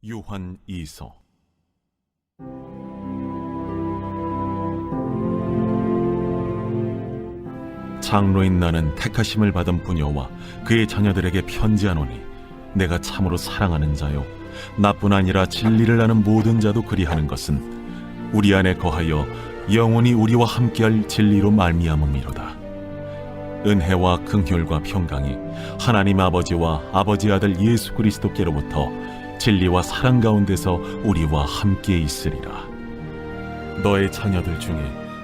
요한 2서. 장로인 나는 택하심을 받은 부녀와 그의 자녀들에게 편지하노니, 내가 참으로 사랑하는 자요 나뿐 아니라 진리를 아는 모든 자도 그리하는 것은 우리 안에 거하여 영원히 우리와 함께할 진리로 말미암음이로다. 은혜와 긍휼과 평강이 하나님 아버지와 아버지 아들 예수 그리스도께로부터 진리와 사랑 가운데서 우리와 함께 있으리라. 너의 자녀들 중에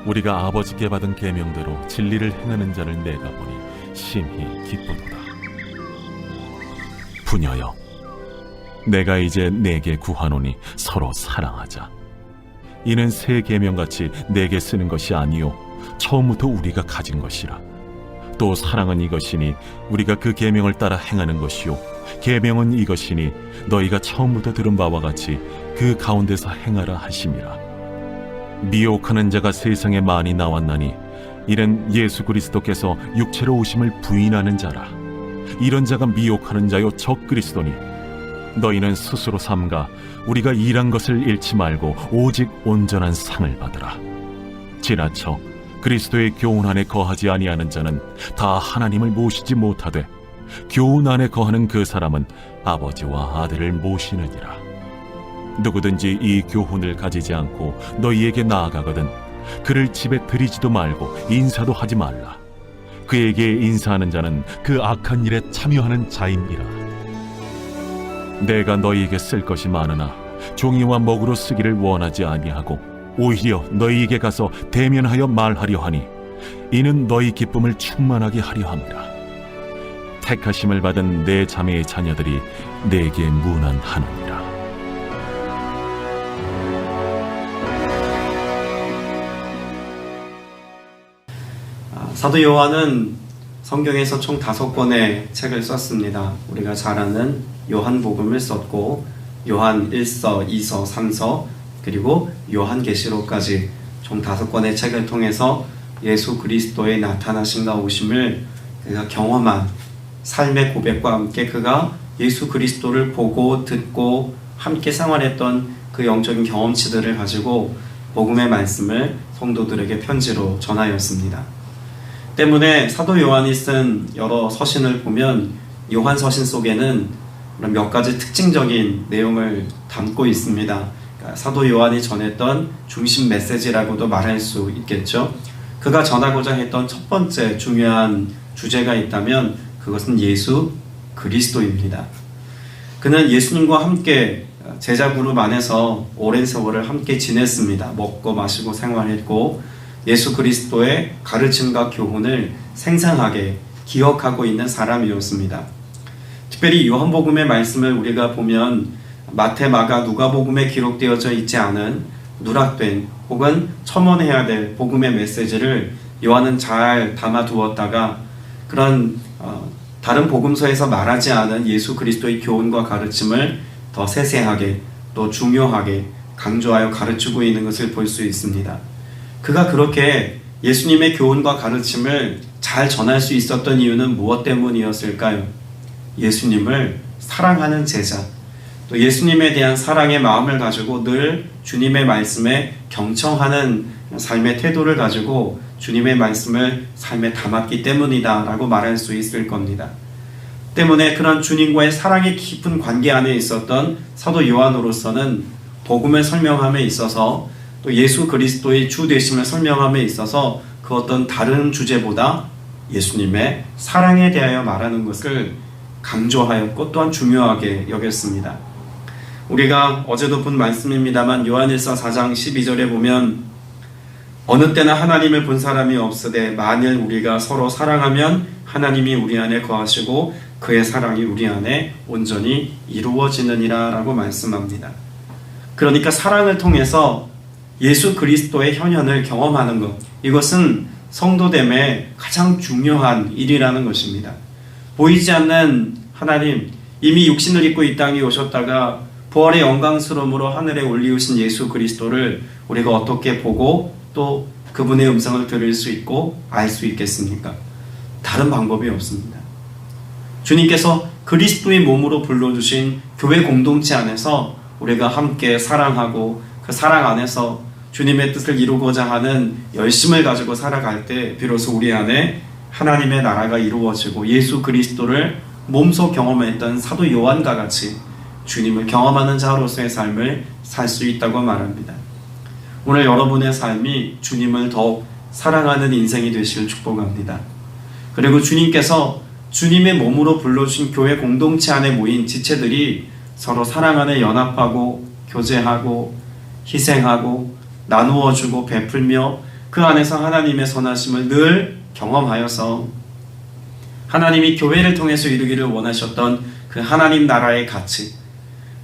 우리가 아버지께 받은 계명대로 진리를 행하는 자를 내가 보니 심히 기쁘도다. 부녀여, 내가 이제 내게 구하노니 서로 사랑하자. 이는 새 계명같이 내게 쓰는 것이 아니요 처음부터 우리가 가진 것이라. 또 사랑은 이것이니 우리가 그 계명을 따라 행하는 것이요 계명은 이것이니 너희가 처음부터 들은 바와 같이 그 가운데서 행하라 하심이라. 미혹하는 자가 세상에 많이 나왔나니 이는 예수 그리스도께서 육체로 오심을 부인하는 자라. 이런 자가 미혹하는 자요 적 그리스도니, 너희는 스스로 삼가 우리가 일한 것을 잃지 말고 오직 온전한 상을 받으라. 지나쳐 그리스도의 교훈 안에 거하지 아니하는 자는 다 하나님을 모시지 못하되, 교훈 안에 거하는 그 사람은 아버지와 아들을 모시느니라. 누구든지 이 교훈을 가지지 않고 너희에게 나아가거든 그를 집에 들이지도 말고 인사도 하지 말라. 그에게 인사하는 자는 그 악한 일에 참여하는 자임이라. 내가 너희에게 쓸 것이 많으나 종이와 먹으로 쓰기를 원하지 아니하고 오히려 너희에게 가서 대면하여 말하려 하니, 이는 너희 기쁨을 충만하게 하려 함이라. 택하심을 받은 내 자매의 자녀들이 내게 문안하느니라. 사도 요한은 성경에서 총 5권의 책을 썼습니다. 우리가 잘 아는 요한복음을 썼고, 요한 1서, 2서, 3서, 그리고 요한계시록까지 총 5권의 책을 통해서 예수 그리스도의 나타나심과 오심을 그가 경험한 삶의 고백과 함께 그가 예수 그리스도를 보고 듣고 함께 생활했던 그 영적인 경험치들을 가지고 복음의 말씀을 성도들에게 편지로 전하였습니다. 때문에 사도 요한이 쓴 여러 서신을 보면 요한 서신 속에는 몇 가지 특징적인 내용을 담고 있습니다. 그러니까 사도 요한이 전했던 중심 메시지라고도 말할 수 있겠죠. 그가 전하고자 했던 첫 번째 중요한 주제가 있다면 그것은 예수 그리스도입니다. 그는 예수님과 함께 제자 그룹 안에서 오랜 세월을 함께 지냈습니다. 먹고 마시고 생활했고 예수 그리스도의 가르침과 교훈을 생생하게 기억하고 있는 사람이었습니다. 특별히 요한복음의 말씀을 우리가 보면 마태, 마가, 누가복음에 기록되어져 있지 않은 누락된 혹은 첨언해야 될 복음의 메시지를 요한은 잘 담아두었다가 그런 다른 복음서에서 말하지 않은 예수 그리스도의 교훈과 가르침을 더 세세하게 또 중요하게 강조하여 가르치고 있는 것을 볼 수 있습니다. 그가 그렇게 예수님의 교훈과 가르침을 잘 전할 수 있었던 이유는 무엇 때문이었을까요? 예수님을 사랑하는 제자, 또 예수님에 대한 사랑의 마음을 가지고 늘 주님의 말씀에 경청하는 삶의 태도를 가지고 주님의 말씀을 삶에 담았기 때문이다 라고 말할 수 있을 겁니다. 때문에 그런 주님과의 사랑의 깊은 관계 안에 있었던 사도 요한으로서는 복음을 설명함에 있어서 또 예수 그리스도의 주 되심을 설명함에 있어서 그 어떤 다른 주제보다 예수님의 사랑에 대하여 말하는 것을 강조하였고 또한 중요하게 여겼습니다. 우리가 어제도 본 말씀입니다만 요한일서 4장 12절에 보면 어느 때나 하나님을 본 사람이 없으되 만일 우리가 서로 사랑하면 하나님이 우리 안에 거하시고 그의 사랑이 우리 안에 온전히 이루어지느니라 라고 말씀합니다. 그러니까 사랑을 통해서 예수 그리스도의 현현을 경험하는 것, 이것은 성도됨의 가장 중요한 일이라는 것입니다. 보이지 않는 하나님, 이미 육신을 입고 이 땅에 오셨다가 부활의 영광스러움으로 하늘에 올리우신 예수 그리스도를 우리가 어떻게 보고 또 그분의 음성을 들을 수 있고 알 수 있겠습니까? 다른 방법이 없습니다. 주님께서 그리스도의 몸으로 불러주신 교회 공동체 안에서 우리가 함께 사랑하고 그 사랑 안에서 주님의 뜻을 이루고자 하는 열심을 가지고 살아갈 때 비로소 우리 안에 하나님의 나라가 이루어지고 예수 그리스도를 몸소 경험했던 사도 요한과 같이 주님을 경험하는 자로서의 삶을 살 수 있다고 말합니다. 오늘 여러분의 삶이 주님을 더욱 사랑하는 인생이 되시길 축복합니다. 그리고 주님께서 주님의 몸으로 불러주신 교회 공동체 안에 모인 지체들이 서로 사랑 안에 연합하고 교제하고 희생하고 나누어주고 베풀며 그 안에서 하나님의 선하심을 늘 경험하여서 하나님이 교회를 통해서 이루기를 원하셨던 그 하나님 나라의 가치,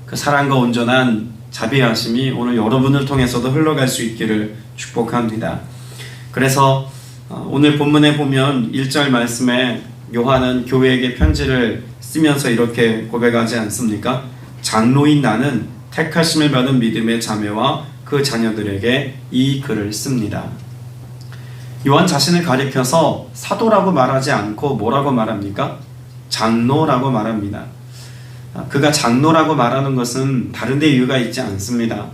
그 사랑과 온전한 자비하심이 오늘 여러분을 통해서도 흘러갈 수 있기를 축복합니다. 그래서 오늘 본문에 보면 1절 말씀에 요한은 교회에게 편지를 쓰면서 이렇게 고백하지 않습니까? 장로인 나는 택하심을 받은 믿음의 자매와 그 자녀들에게 이 글을 씁니다. 요한 자신을 가리켜서 사도라고 말하지 않고 뭐라고 말합니까? 장로라고 말합니다. 그가 장로라고 말하는 것은 다른 데 이유가 있지 않습니다.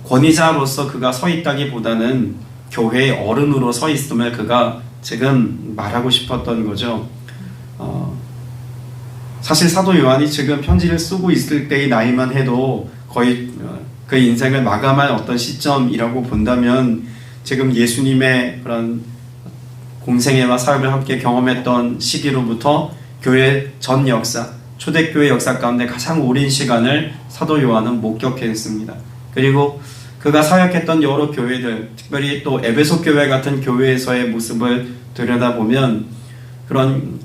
권위자로서 그가 서 있다기보다는 교회의 어른으로 서 있음을 그가 지금 말하고 싶었던 거죠. 사실 사도 요한이 지금 편지를 쓰고 있을 때의 나이만 해도 거의 그 인생을 마감할 어떤 시점이라고 본다면 지금 예수님의 그런 공생애와 사역을 함께 경험했던 시기로부터 교회 전 역사, 초대교회 역사 가운데 가장 오랜 시간을 사도 요한은 목격했습니다. 그리고 그가 사역했던 여러 교회들, 특별히 또 에베소 교회 같은 교회에서의 모습을 들여다보면 그런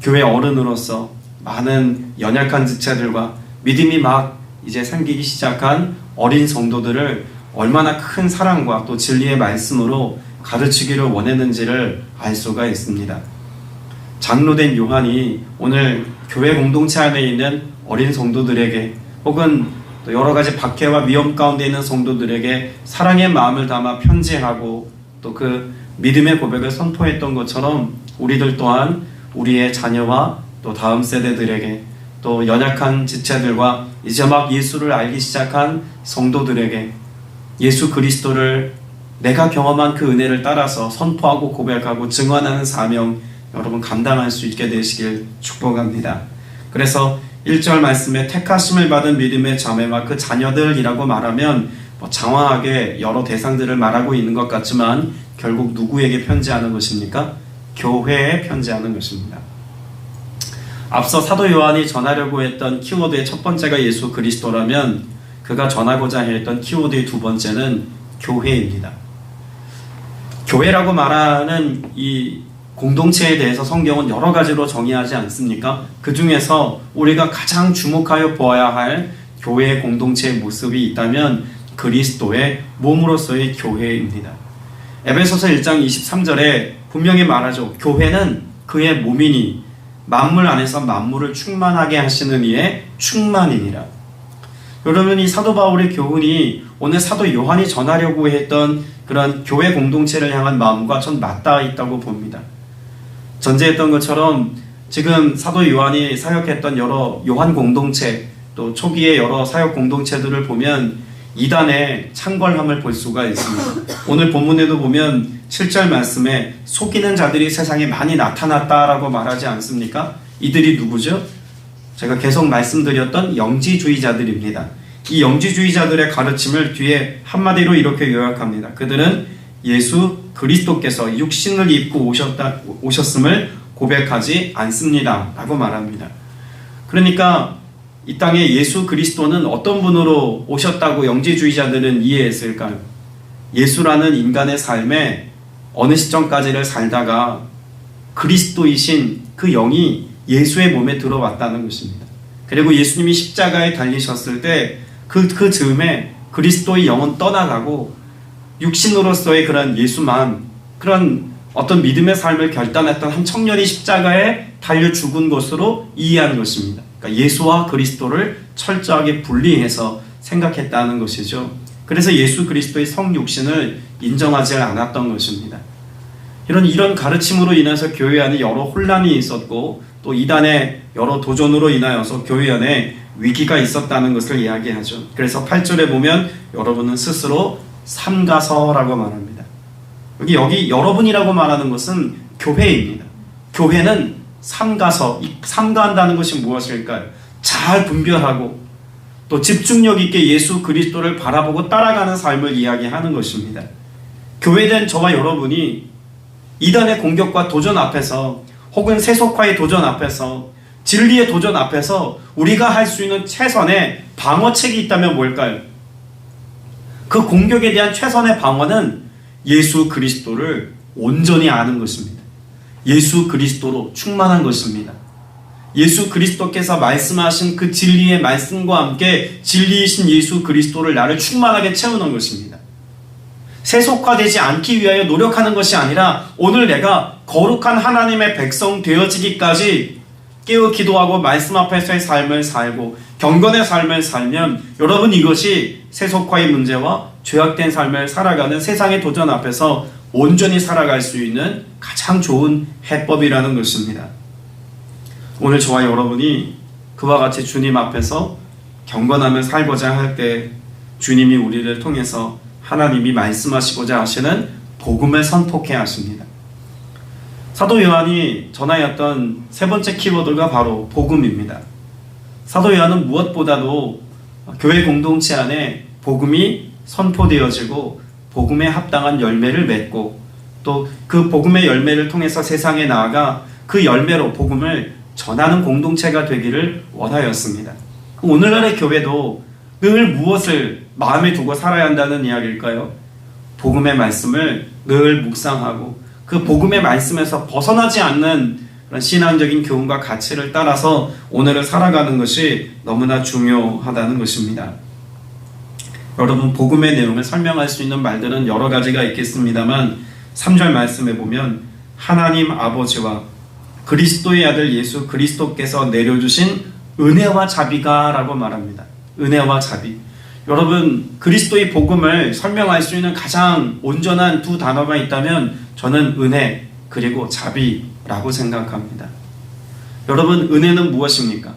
교회 어른으로서 많은 연약한 지체들과 믿음이 막 이제 생기기 시작한 어린 성도들을 얼마나 큰 사랑과 또 진리의 말씀으로 가르치기를 원했는지를 알 수가 있습니다. 장로된 요한이 오늘 교회 공동체 안에 있는 어린 성도들에게 혹은 또 여러 가지 박해와 위험 가운데 있는 성도들에게 사랑의 마음을 담아 편지하고 또 그 믿음의 고백을 선포했던 것처럼 우리들 또한 우리의 자녀와 또 다음 세대들에게 또 연약한 지체들과 이제 막 예수를 알기 시작한 성도들에게 예수 그리스도를 내가 경험한 그 은혜를 따라서 선포하고 고백하고 증언하는 사명 여러분 감당할 수 있게 되시길 축복합니다. 그래서 1절 말씀에 택하심을 받은 믿음의 자매와 그 자녀들이라고 말하면 장황하게 여러 대상들을 말하고 있는 것 같지만 결국 누구에게 편지하는 것입니까? 교회에 편지하는 것입니다. 앞서 사도 요한이 전하려고 했던 키워드의 첫 번째가 예수 그리스도라면 그가 전하고자 했던 키워드의 두 번째는 교회입니다. 교회라고 말하는 이 공동체에 대해서 성경은 여러 가지로 정의하지 않습니까? 그 중에서 우리가 가장 주목하여 보아야 할 교회의 공동체의 모습이 있다면 그리스도의 몸으로서의 교회입니다. 에베소서 1장 23절에 분명히 말하죠. 교회는 그의 몸이니 만물 안에서 만물을 충만하게 하시는 이의 충만이니라. 여러분 이 사도 바울의 교훈이 오늘 사도 요한이 전하려고 했던 그런 교회 공동체를 향한 마음과 전 맞닿아 있다고 봅니다. 전제했던 것처럼 지금 사도 요한이 사역했던 여러 요한 공동체 또 초기의 여러 사역 공동체들을 보면 이단의 창궐함을 볼 수가 있습니다. 오늘 본문에도 보면 7절 말씀에 속이는 자들이 세상에 많이 나타났다라고 말하지 않습니까? 이들이 누구죠? 제가 계속 말씀드렸던 영지주의자들입니다. 이 영지주의자들의 가르침을 뒤에 한마디로 이렇게 요약합니다. 그들은 예수 그리스도께서 육신을 입고 오셨음을 고백하지 않습니다. 라고 말합니다. 그러니까 이 땅에 예수 그리스도는 어떤 분으로 오셨다고 영지주의자들은 이해했을까요? 예수라는 인간의 삶에 어느 시점까지를 살다가 그리스도이신 그 영이 예수의 몸에 들어왔다는 것입니다. 그리고 예수님이 십자가에 달리셨을 때 그 즈음에 그리스도의 영은 떠나가고 육신으로서의 그런 예수만 그런 어떤 믿음의 삶을 결단했던 한 청년이 십자가에 달려 죽은 것으로 이해한 것입니다. 그러니까 예수와 그리스도를 철저하게 분리해서 생각했다는 것이죠. 그래서 예수 그리스도의 성육신을 인정하지 않았던 것입니다. 이런 가르침으로 인해서 교회 안에 여러 혼란이 있었고 또 이단의 여러 도전으로 인하여서 교회 안에 위기가 있었다는 것을 이야기하죠. 그래서 8절에 보면 여러분은 스스로 삼가서라고 말합니다. 여기 여러분이라고 말하는 것은 교회입니다. 교회는 삼가서, 삼가한다는 것이 무엇일까요? 잘 분별하고 또 집중력 있게 예수 그리스도를 바라보고 따라가는 삶을 이야기하는 것입니다. 교회된 저와 여러분이 이단의 공격과 도전 앞에서 혹은 세속화의 도전 앞에서 진리의 도전 앞에서 우리가 할 수 있는 최선의 방어책이 있다면 뭘까요? 그 공격에 대한 최선의 방어는 예수 그리스도를 온전히 아는 것입니다. 예수 그리스도로 충만한 것입니다. 예수 그리스도께서 말씀하신 그 진리의 말씀과 함께 진리이신 예수 그리스도를 나를 충만하게 채우는 것입니다. 세속화되지 않기 위하여 노력하는 것이 아니라 오늘 내가 거룩한 하나님의 백성 되어지기까지 깨어 기도하고 말씀 앞에서의 삶을 살고 경건의 삶을 살면 여러분 이것이 세속화의 문제와 죄악된 삶을 살아가는 세상의 도전 앞에서 온전히 살아갈 수 있는 가장 좋은 해법이라는 것입니다. 오늘 저와 여러분이 그와 같이 주님 앞에서 경건하며 살고자 할 때 주님이 우리를 통해서 하나님이 말씀하시고자 하시는 복음을 선포해야 하십니다. 사도 요한이 전하였던 세 번째 키워드가 바로 복음입니다. 사도 요한은 무엇보다도 교회 공동체 안에 복음이 선포되어지고 복음에 합당한 열매를 맺고 또 그 복음의 열매를 통해서 세상에 나아가 그 열매로 복음을 전하는 공동체가 되기를 원하였습니다. 오늘날의 교회도 늘 무엇을 마음에 두고 살아야 한다는 이야기일까요? 복음의 말씀을 늘 묵상하고 그 복음의 말씀에서 벗어나지 않는 그런 신앙적인 교훈과 가치를 따라서 오늘을 살아가는 것이 너무나 중요하다는 것입니다. 여러분, 복음의 내용을 설명할 수 있는 말들은 여러 가지가 있겠습니다만 3절 말씀에 보면 하나님 아버지와 그리스도의 아들 예수 그리스도께서 내려주신 은혜와 자비가 라고 말합니다. 은혜와 자비. 여러분, 그리스도의 복음을 설명할 수 있는 가장 온전한 두 단어가 있다면 저는 은혜 그리고 자비라고 생각합니다. 여러분, 은혜는 무엇입니까?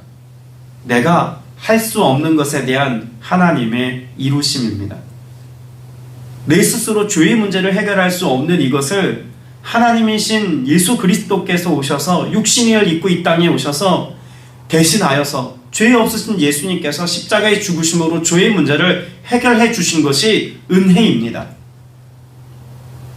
내가 할 수 없는 것에 대한 하나님의 이루심입니다. 내 스스로 죄의 문제를 해결할 수 없는 이것을 하나님이신 예수 그리스도께서 오셔서 육신을 입고 이 땅에 오셔서 대신하여서 죄 없으신 예수님께서 십자가의 죽으심으로 죄의 문제를 해결해 주신 것이 은혜입니다.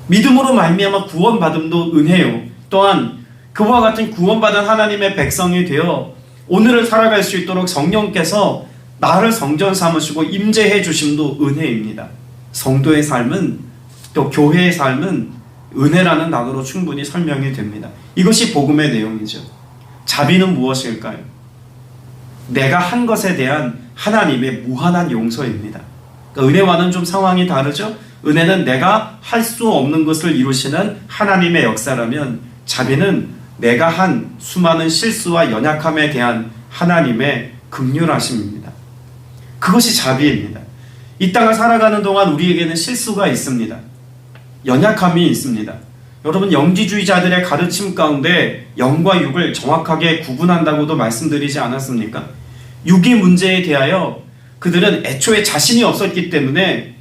믿음으로 말미암아 구원받음도 은혜요. 또한 그와 같은 구원받은 하나님의 백성이 되어 오늘을 살아갈 수 있도록 성령께서 나를 성전 삼으시고 임재해 주심도 은혜입니다. 성도의 삶은 또 교회의 삶은 은혜라는 단어로 충분히 설명이 됩니다. 이것이 복음의 내용이죠. 자비는 무엇일까요? 내가 한 것에 대한 하나님의 무한한 용서입니다. 그러니까 은혜와는 좀 상황이 다르죠? 은혜는 내가 할 수 없는 것을 이루시는 하나님의 역사라면 자비는 내가 한 수많은 실수와 연약함에 대한 하나님의 긍휼하심입니다. 그것이 자비입니다. 이 땅을 살아가는 동안 우리에게는 실수가 있습니다. 연약함이 있습니다. 여러분, 영지주의자들의 가르침 가운데 영과 육을 정확하게 구분한다고도 말씀드리지 않았습니까? 육의 문제에 대하여 그들은 애초에 자신이 없었기 때문에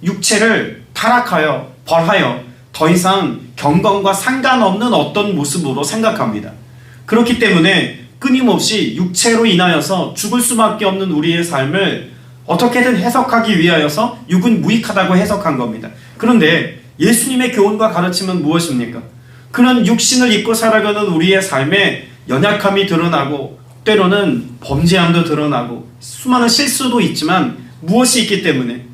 육체를 타락하여 벌하여 더 이상 경건과 상관없는 어떤 모습으로 생각합니다. 그렇기 때문에 끊임없이 육체로 인하여서 죽을 수밖에 없는 우리의 삶을 어떻게든 해석하기 위하여서 육은 무익하다고 해석한 겁니다. 그런데 예수님의 교훈과 가르침은 무엇입니까? 그런 육신을 입고 살아가는 우리의 삶에 연약함이 드러나고 때로는 범죄함도 드러나고 수많은 실수도 있지만 무엇이 있기 때문에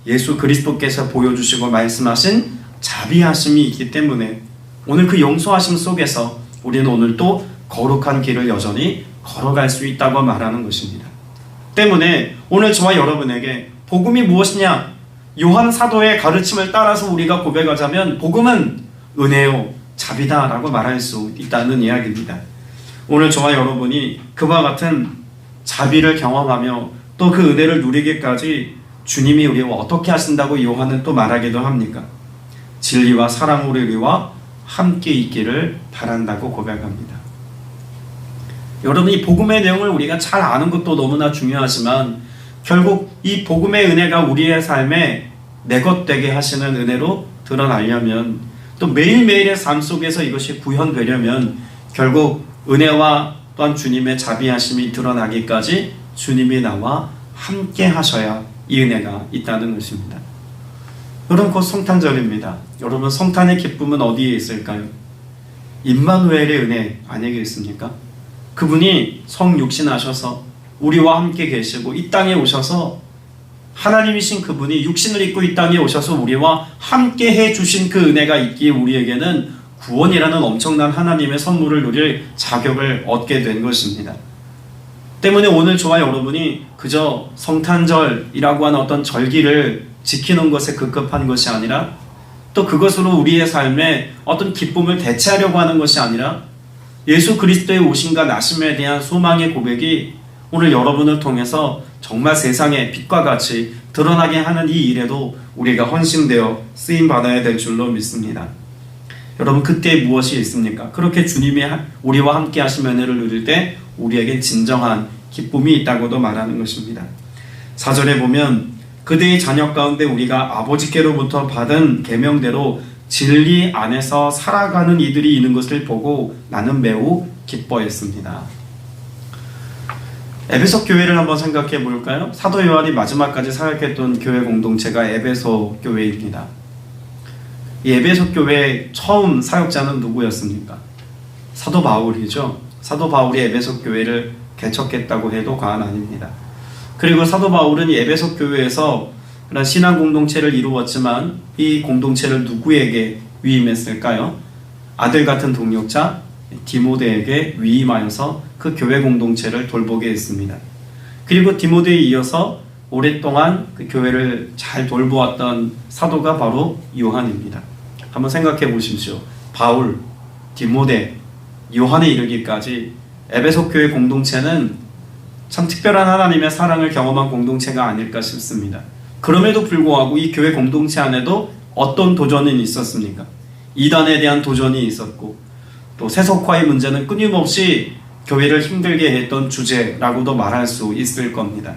예수 그리스도께서 보여주시고 말씀하신 자비하심이 있기 때문에 오늘 그 용서하심 속에서 우리는 오늘 또 거룩한 길을 여전히 걸어갈 수 있다고 말하는 것입니다. 때문에 오늘 저와 여러분에게 복음이 무엇이냐? 요한 사도의 가르침을 따라서 우리가 고백하자면 복음은 은혜요 자비다라고 말할 수 있다는 이야기입니다. 오늘 저와 여러분이 그와 같은 자비를 경험하며 또 그 은혜를 누리기까지 주님이 우리와 어떻게 하신다고 요한은 또 말하기도 합니까? 진리와 사랑으로 우리와 함께 있기를 바란다고 고백합니다. 여러분, 이 복음의 내용을 우리가 잘 아는 것도 너무나 중요하지만 결국 이 복음의 은혜가 우리의 삶에 내 것 되게 하시는 은혜로 드러나려면, 또 매일매일의 삶 속에서 이것이 구현되려면 결국 은혜와 또한 주님의 자비하심이 드러나기까지 주님이 나와 함께 하셔야 이 은혜가 있다는 것입니다. 여러분, 곧 성탄절입니다. 여러분, 성탄의 기쁨은 어디에 있을까요? 임마누엘의 은혜 아니겠습니까? 그분이 성육신하셔서 우리와 함께 계시고 이 땅에 오셔서 하나님이신 그분이 육신을 입고 이 땅에 오셔서 우리와 함께 해주신 그 은혜가 있기에 우리에게는 구원이라는 엄청난 하나님의 선물을 누릴 자격을 얻게 된 것입니다. 때문에 오늘 저와 여러분이 그저 성탄절이라고 하는 어떤 절기를 지키는 것에 급급한 것이 아니라, 또 그것으로 우리의 삶에 어떤 기쁨을 대체하려고 하는 것이 아니라 예수 그리스도의 오심과 나심에 대한 소망의 고백이 오늘 여러분을 통해서 정말 세상에 빛과 같이 드러나게 하는 이 일에도 우리가 헌신되어 쓰임받아야 될 줄로 믿습니다. 여러분, 그때 무엇이 있습니까? 그렇게 주님이 우리와 함께 하신 은혜를 누릴 때 우리에게 진정한 기쁨이 있다고도 말하는 것입니다. 4절에 보면 그대의 자녀 가운데 우리가 아버지께로부터 받은 계명대로 진리 안에서 살아가는 이들이 있는 것을 보고 나는 매우 기뻐했습니다. 에베소 교회를 한번 생각해 볼까요? 사도 요한이 마지막까지 사역했던 교회 공동체가 에베소 교회입니다. 이 에베소 교회의 처음 사역자는 누구였습니까? 사도 바울이죠. 사도 바울이 에베소 교회를 개척했다고 해도 과언 아닙니다. 그리고 사도 바울은 이 에베소 교회에서 그런 신앙 공동체를 이루었지만 이 공동체를 누구에게 위임했을까요? 아들 같은 동역자 디모데에게 위임하여서 그 교회 공동체를 돌보게 했습니다. 그리고 디모데에 이어서 오랫동안 그 교회를 잘 돌보았던 사도가 바로 요한입니다. 한번 생각해 보십시오. 바울, 디모데, 요한에 이르기까지 에베소 교회 공동체는 참 특별한 하나님의 사랑을 경험한 공동체가 아닐까 싶습니다. 그럼에도 불구하고 이 교회 공동체 안에도 어떤 도전이 있었습니까? 이단에 대한 도전이 있었고, 또 세속화의 문제는 끊임없이 교회를 힘들게 했던 주제라고도 말할 수 있을 겁니다.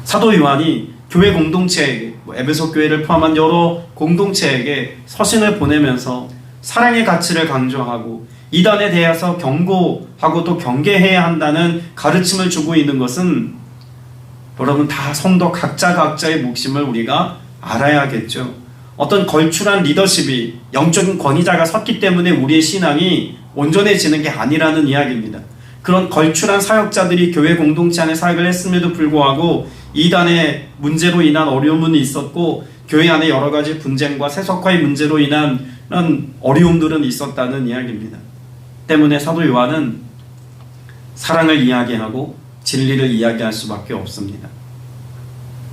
사도 요한이 교회 공동체에게, 에베소 교회를 포함한 여러 공동체에게 서신을 보내면서 사랑의 가치를 강조하고 이단에 대해서 경고하고 또 경계해야 한다는 가르침을 주고 있는 것은 여러분 다 성도 각자의 몫임을 우리가 알아야겠죠. 어떤 걸출한 리더십이, 영적인 권위자가 섰기 때문에 우리의 신앙이 온전해지는 게 아니라는 이야기입니다. 그런 걸출한 사역자들이 교회 공동체 안에 사역을 했음에도 불구하고 이단의 문제로 인한 어려움은 있었고, 교회 안에 여러 가지 분쟁과 세속화의 문제로 인한 어려움들은 있었다는 이야기입니다. 때문에 사도 요한은 사랑을 이야기하고 진리를 이야기할 수밖에 없습니다.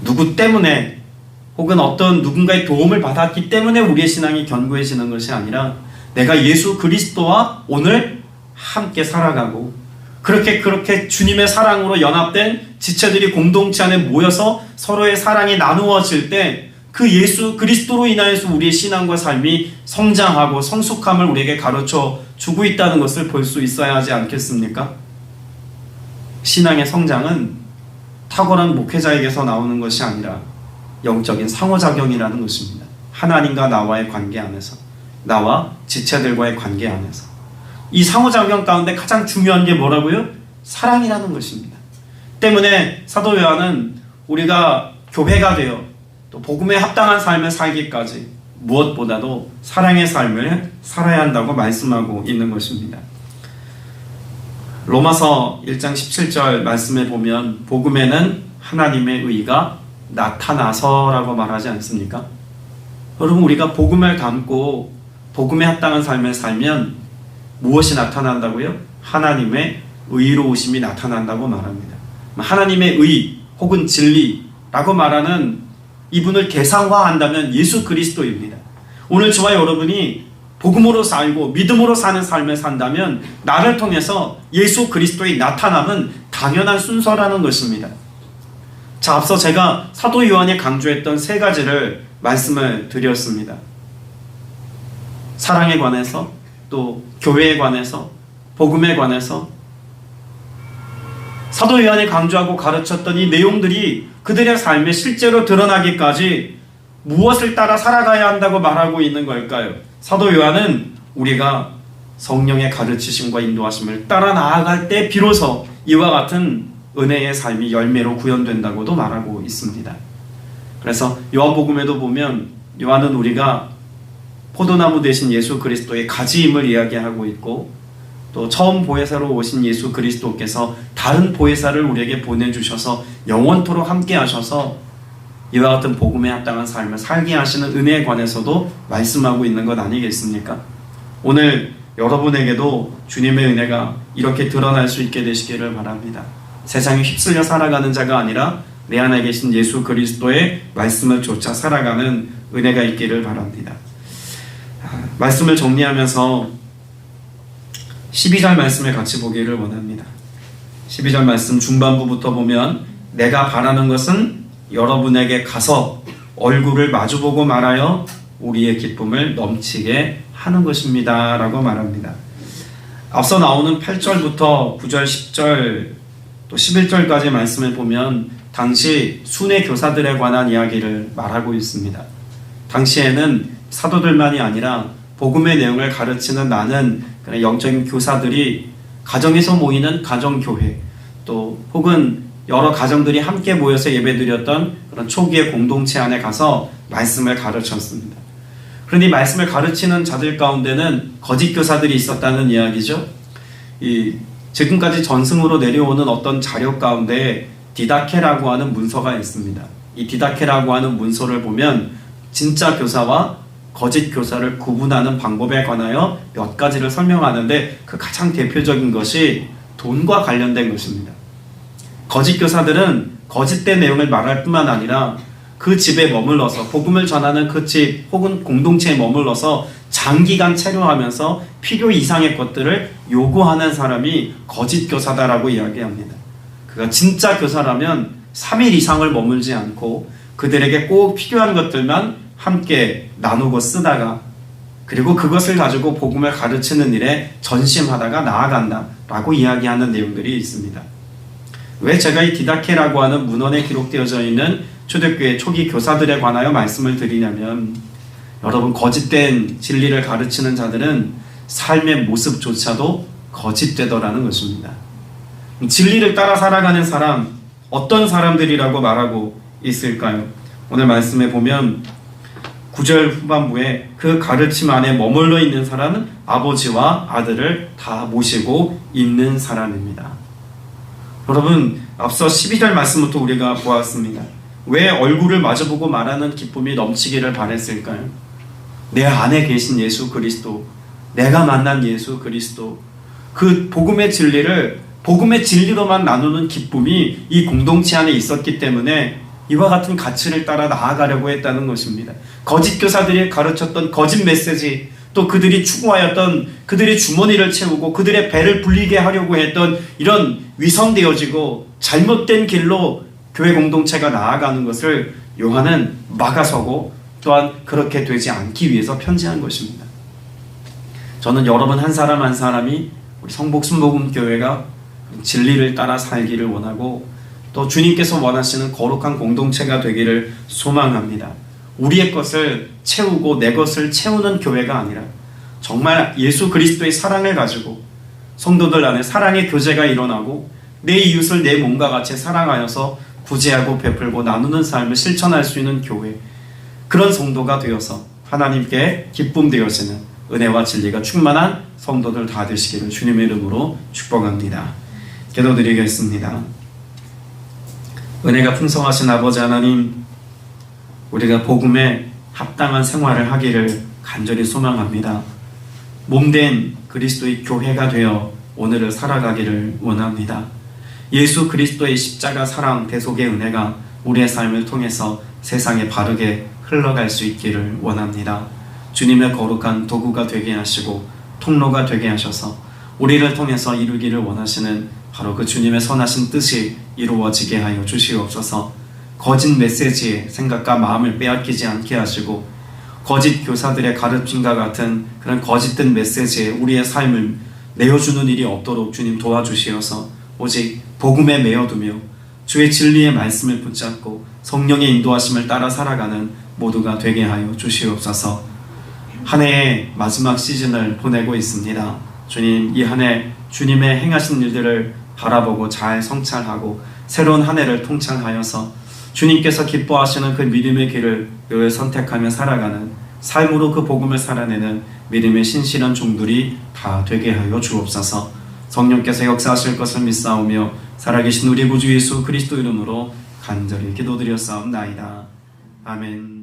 누구 때문에 혹은 어떤 누군가의 도움을 받았기 때문에 우리의 신앙이 견고해지는 것이 아니라 내가 예수 그리스도와 오늘 함께 살아가고 그렇게 주님의 사랑으로 연합된 지체들이 공동체 안에 모여서 서로의 사랑이 나누어질 때 그 예수 그리스도로 인하여서 우리의 신앙과 삶이 성장하고 성숙함을 우리에게 가르쳐 주고 있다는 것을 볼 수 있어야 하지 않겠습니까? 신앙의 성장은 탁월한 목회자에게서 나오는 것이 아니라 영적인 상호작용이라는 것입니다. 하나님과 나와의 관계 안에서, 나와 지체들과의 관계 안에서. 이 상호작용 가운데 가장 중요한 게 뭐라고요? 사랑이라는 것입니다. 때문에 사도 요한은 우리가 교회가 되어 또 복음에 합당한 삶을 살기까지 무엇보다도 사랑의 삶을 살아야 한다고 말씀하고 있는 것입니다. 로마서 1장 17절 말씀에 보면 복음에는 하나님의 의가 나타나서라고 말하지 않습니까? 여러분, 우리가 복음을 담고 복음에 합당한 삶을 살면 무엇이 나타난다고요? 하나님의 의로우심이 나타난다고 말합니다. 하나님의 의 혹은 진리라고 말하는 이분을 대상화한다면 예수 그리스도입니다. 오늘 저와 여러분이 복음으로 살고 믿음으로 사는 삶을 산다면 나를 통해서 예수 그리스도의 나타남은 당연한 순서라는 것입니다. 자, 앞서 제가 사도 요한이 강조했던 세 가지를 말씀을 드렸습니다. 사랑에 관해서, 또 교회에 관해서, 복음에 관해서, 사도 요한이 강조하고 가르쳤던 이 내용들이 그들의 삶에 실제로 드러나기까지 무엇을 따라 살아가야 한다고 말하고 있는 걸까요? 사도 요한은 우리가 성령의 가르치심과 인도하심을 따라 나아갈 때 비로소 이와 같은 은혜의 삶이 열매로 구현된다고도 말하고 있습니다. 그래서 요한복음에도 보면 요한은 우리가 포도나무 되신 예수 그리스도의 가지임을 이야기하고 있고, 또 처음 보혜사로 오신 예수 그리스도께서 다른 보혜사를 우리에게 보내주셔서 영원토록 함께 하셔서 이와 같은 복음에 합당한 삶을 살게 하시는 은혜에 관해서도 말씀하고 있는 것 아니겠습니까? 오늘 여러분에게도 주님의 은혜가 이렇게 드러날 수 있게 되시기를 바랍니다. 세상에 휩쓸려 살아가는 자가 아니라 내 안에 계신 예수 그리스도의 말씀을 쫓아 살아가는 은혜가 있기를 바랍니다. 말씀을 정리하면서 12절 말씀을 같이 보기를 원합니다. 12절 말씀 중반부부터 보면 내가 바라는 것은 여러분에게 가서 얼굴을 마주보고 말하여 우리의 기쁨을 넘치게 하는 것입니다 라고 말합니다. 앞서 나오는 8절부터 9절, 10절 또 11절까지 말씀을 보면 당시 순회 교사들에 관한 이야기를 말하고 있습니다. 당시에는 사도들만이 아니라 복음의 내용을 가르치는 많은 영적인 교사들이 가정에서 모이는 가정교회, 또 혹은 여러 가정들이 함께 모여서 예배드렸던 그런 초기의 공동체 안에 가서 말씀을 가르쳤습니다. 그런데 이 말씀을 가르치는 자들 가운데는 거짓 교사들이 있었다는 이야기죠. 지금까지 전승으로 내려오는 어떤 자료 가운데 디다케라고 하는 문서가 있습니다. 이 디다케라고 하는 문서를 보면 진짜 교사와 거짓 교사를 구분하는 방법에 관하여 몇 가지를 설명하는데 그 가장 대표적인 것이 돈과 관련된 것입니다. 거짓 교사들은 거짓된 내용을 말할 뿐만 아니라 그 집에 머물러서 복음을 전하는 그 집 혹은 공동체에 머물러서 장기간 체류하면서 필요 이상의 것들을 요구하는 사람이 거짓 교사다라고 이야기합니다. 그가 진짜 교사라면 3일 이상을 머물지 않고 그들에게 꼭 필요한 것들만 함께 나누고 쓰다가 그리고 그것을 가지고 복음을 가르치는 일에 전심하다가 나아간다라고 이야기하는 내용들이 있습니다. 왜 제가 이 디다케라고 하는 문헌에 기록되어져 있는 초대교회 초기 교사들에 관하여 말씀을 드리냐면, 여러분, 거짓된 진리를 가르치는 자들은 삶의 모습조차도 거짓되더라는 것입니다. 진리를 따라 살아가는 사람, 어떤 사람들이라고 말하고 있을까요? 오늘 말씀에 보면 9절 후반부에 그 가르침 안에 머물러 있는 사람은 아버지와 아들을 다 모시고 있는 사람입니다. 여러분, 앞서 12절 말씀부터 우리가 보았습니다. 왜 얼굴을 마주보고 말하는 기쁨이 넘치기를 바랬을까요? 내 안에 계신 예수 그리스도, 내가 만난 예수 그리스도, 그 복음의 진리를 복음의 진리로만 나누는 기쁨이 이 공동체 안에 있었기 때문에 이와 같은 가치를 따라 나아가려고 했다는 것입니다. 거짓 교사들이 가르쳤던 거짓 메시지, 또 그들이 추구하였던 그들의 주머니를 채우고 그들의 배를 불리게 하려고 했던 이런 위선되어지고 잘못된 길로 교회 공동체가 나아가는 것을 요한은 막아서고 또한 그렇게 되지 않기 위해서 편지한 것입니다. 저는 여러분 한 사람 한 사람이 우리 성복순복음교회가 진리를 따라 살기를 원하고 또 주님께서 원하시는 거룩한 공동체가 되기를 소망합니다. 우리의 것을 채우고 내 것을 채우는 교회가 아니라 정말 예수 그리스도의 사랑을 가지고 성도들 안에 사랑의 교제가 일어나고 내 이웃을 내 몸과 같이 사랑하여서 구제하고 베풀고 나누는 삶을 실천할 수 있는 교회, 그런 성도가 되어서 하나님께 기쁨 되어지는 은혜와 진리가 충만한 성도들 다 되시기를 주님의 이름으로 축복합니다. 기도드리겠습니다. 은혜가 풍성하신 아버지 하나님, 우리가 복음에 합당한 생활을 하기를 간절히 소망합니다. 몸된 그리스도의 교회가 되어 오늘을 살아가기를 원합니다. 예수 그리스도의 십자가 사랑 대속의 은혜가 우리의 삶을 통해서 세상에 바르게 흘러갈 수 있기를 원합니다. 주님의 거룩한 도구가 되게 하시고 통로가 되게 하셔서 우리를 통해서 이루기를 원하시는 바로 그 주님의 선하신 뜻이 이루어지게 하여 주시옵소서. 거짓 메시지의 생각과 마음을 빼앗기지 않게 하시고 거짓 교사들의 가르침과 같은 그런 거짓된 메시지에 우리의 삶을 내어주는 일이 없도록 주님 도와주시어서 오직 복음에 매여두며 주의 진리의 말씀을 붙잡고 성령의 인도하심을 따라 살아가는 모두가 되게 하여 주시옵소서. 한 해의 마지막 시즌을 보내고 있습니다. 주님, 이 한 해 주님의 행하신 일들을 바라보고 잘 성찰하고 새로운 한 해를 통찰하여서 주님께서 기뻐하시는 그 믿음의 길을 늘 선택하며 살아가는 삶으로 그 복음을 살아내는 믿음의 신실한 종들이 다 되게 하여 주옵소서. 성령께서 역사하실 것을 믿사오며 살아계신 우리 구주 예수 그리스도 이름으로 간절히 기도드렸사옵나이다. 아멘.